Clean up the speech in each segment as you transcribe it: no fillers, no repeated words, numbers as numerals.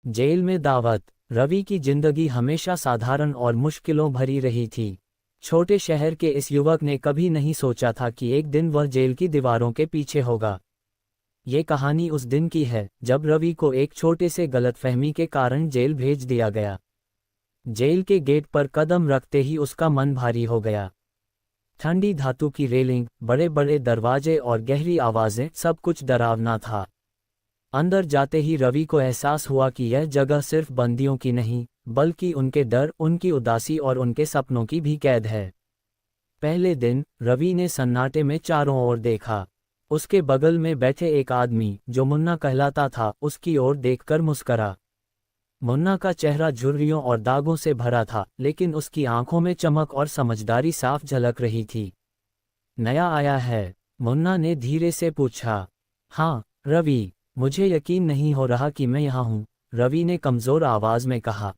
Jail में दावत। रवि की जिंदगी हमेशा साधारण और मुश्किलों भरी रही थी। छोटे शहर के इस युवक ने कभी नहीं सोचा था कि एक दिन वह जेल की दीवारों के पीछे होगा। ये कहानी उस दिन की है जब रवि को एक छोटे से गलतफहमी के कारण जेल भेज दिया गया। जेल के गेट पर कदम रखते ही उसका मन भारी हो गया। ठंडी धातु की रेलिंग, बड़े बड़े दरवाजे और गहरी आवाजें, सब कुछ डरावना था। अंदर जाते ही रवि को एहसास हुआ कि यह जगह सिर्फ बंदियों की नहीं, बल्कि उनके डर, उनकी उदासी और उनके सपनों की भी कैद है। पहले दिन रवि ने सन्नाटे में चारों ओर देखा। उसके बगल में बैठे एक आदमी, जो मुन्ना कहलाता था, उसकी ओर देखकर मुस्करा। मुन्ना का चेहरा झुर्रियों और दागों से भरा था, लेकिन उसकी आंखों में चमक और समझदारी साफ झलक रही थी। नया आया है? मुन्ना ने धीरे से पूछा। हाँ रवि, मुझे यकीन नहीं हो रहा कि मैं यहाँ हूँ, रवि ने कमज़ोर आवाज़ में कहा।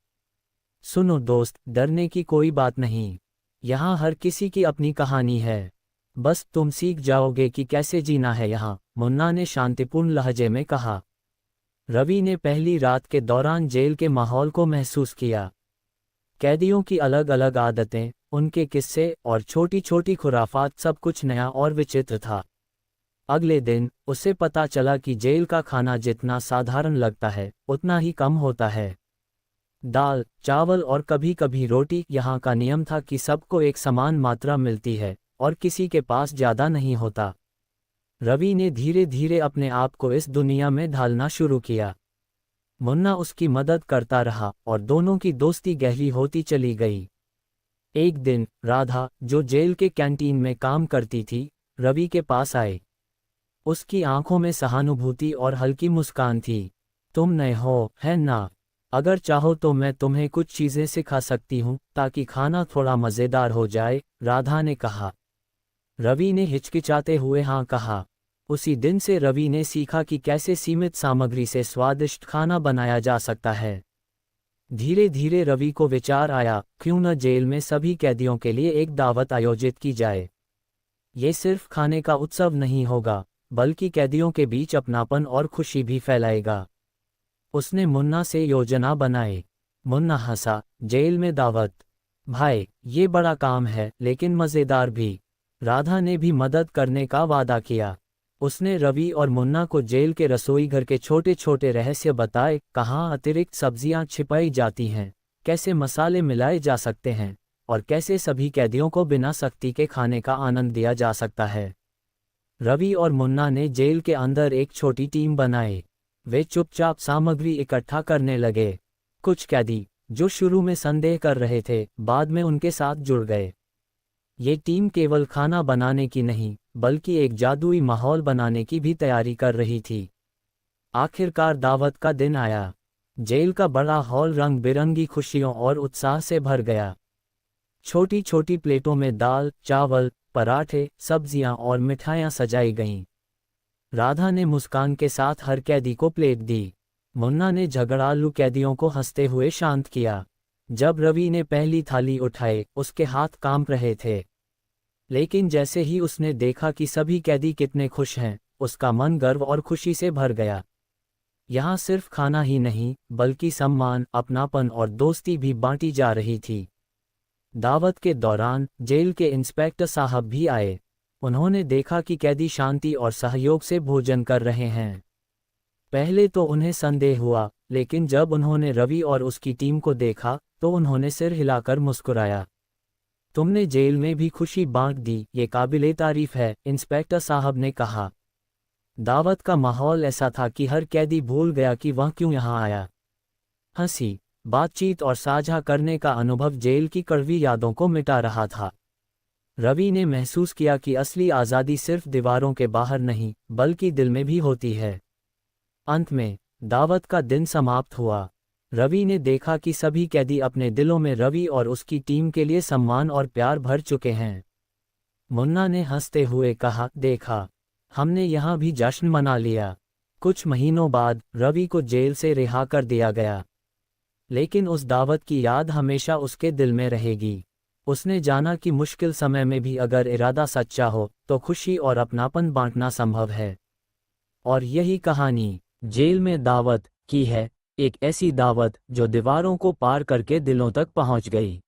सुनो दोस्त, डरने की कोई बात नहीं। यहाँ हर किसी की अपनी कहानी है। बस तुम सीख जाओगे कि कैसे जीना है यहाँ, मुन्ना ने शांतिपूर्ण लहजे में कहा। रवि ने पहली रात के दौरान जेल के माहौल को महसूस किया। कैदियों की अलग अलग आदतें, उनके किस्से और छोटी छोटी खुराफात, सब कुछ नया और विचित्र था। अगले दिन उसे पता चला कि जेल का खाना जितना साधारण लगता है, उतना ही कम होता है। दाल, चावल और कभी कभी रोटी। यहाँ का नियम था कि सबको एक समान मात्रा मिलती है और किसी के पास ज़्यादा नहीं होता। रवि ने धीरे धीरे अपने आप को इस दुनिया में ढालना शुरू किया। मुन्ना उसकी मदद करता रहा और दोनों की दोस्ती गहरी होती चली गई। एक दिन राधा, जो जेल के कैंटीन में काम करती थी, रवि के पास आई। उसकी आंखों में सहानुभूति और हल्की मुस्कान थी। तुम नए हो, है ना? अगर चाहो तो मैं तुम्हें कुछ चीज़ें सिखा सकती हूँ ताकि खाना थोड़ा मज़ेदार हो जाए, राधा ने कहा। रवि ने हिचकिचाते हुए हाँ कहा। उसी दिन से रवि ने सीखा कि कैसे सीमित सामग्री से स्वादिष्ट खाना बनाया जा सकता है। धीरे धीरे रवि को विचार आया, क्यों न जेल में सभी कैदियों के लिए एक दावत आयोजित की जाए। ये सिर्फ खाने का उत्सव नहीं होगा, बल्कि कैदियों के बीच अपनापन और खुशी भी फैलाएगा। उसने मुन्ना से योजना बनाई। मुन्ना हंसा। जेल में दावत? भाई, ये बड़ा काम है, लेकिन मज़ेदार भी। राधा ने भी मदद करने का वादा किया। उसने रवि और मुन्ना को जेल के रसोई घर के छोटे छोटे रहस्य बताए, कहाँ अतिरिक्त सब्जियां छिपाई जाती हैं, कैसे मसाले मिलाए जा सकते हैं और कैसे सभी कैदियों को बिना सख्ती के खाने का आनंद दिया जा सकता है। रवि और मुन्ना ने जेल के अंदर एक छोटी टीम बनाई। वे चुपचाप सामग्री इकट्ठा करने लगे। कुछ कैदी, जो शुरू में संदेह कर रहे थे, बाद में उनके साथ जुड़ गए। ये टीम केवल खाना बनाने की नहीं, बल्कि एक जादुई माहौल बनाने की भी तैयारी कर रही थी। आखिरकार दावत का दिन आया। जेल का बड़ा हॉल रंग बिरंगी खुशियों और उत्साह से भर गया। छोटी छोटी प्लेटों में दाल, चावल, पराठे, सब्जियां और मिठाइयां सजाई गईं। राधा ने मुस्कान के साथ हर कैदी को प्लेट दी। मुन्ना ने झगड़ालू कैदियों को हंसते हुए शांत किया। जब रवि ने पहली थाली उठाई, उसके हाथ कांप रहे थे। लेकिन जैसे ही उसने देखा कि सभी कैदी कितने खुश हैं, उसका मन गर्व और खुशी से भर गया। यहाँ सिर्फ खाना ही नहीं, बल्कि सम्मान, अपनापन और दोस्ती भी बांटी जा रही थी। दावत के दौरान जेल के इंस्पेक्टर साहब भी आए। उन्होंने देखा कि कैदी शांति और सहयोग से भोजन कर रहे हैं। पहले तो उन्हें संदेह हुआ, लेकिन जब उन्होंने रवि और उसकी टीम को देखा, तो उन्होंने सिर हिलाकर मुस्कुराया। तुमने जेल में भी खुशी बांट दी, ये काबिले तारीफ है, इंस्पेक्टर साहब ने कहा। दावत का माहौल ऐसा था कि हर कैदी भूल गया कि वह क्यों यहाँ आया। हंसी, बातचीत और साझा करने का अनुभव जेल की कड़वी यादों को मिटा रहा था। रवि ने महसूस किया कि असली आज़ादी सिर्फ दीवारों के बाहर नहीं, बल्कि दिल में भी होती है। अंत में दावत का दिन समाप्त हुआ। रवि ने देखा कि सभी कैदी अपने दिलों में रवि और उसकी टीम के लिए सम्मान और प्यार भर चुके हैं। मुन्ना ने हंसते हुए कहा, देखा, हमने यहाँ भी जश्न मना लिया। कुछ महीनों बाद रवि को जेल से रिहा कर दिया गया, लेकिन उस दावत की याद हमेशा उसके दिल में रहेगी। उसने जाना कि मुश्किल समय में भी अगर इरादा सच्चा हो, तो खुशी और अपनापन बांटना संभव है। और यही कहानी जेल में दावत की है। एक ऐसी दावत जो दीवारों को पार करके दिलों तक पहुंच गई।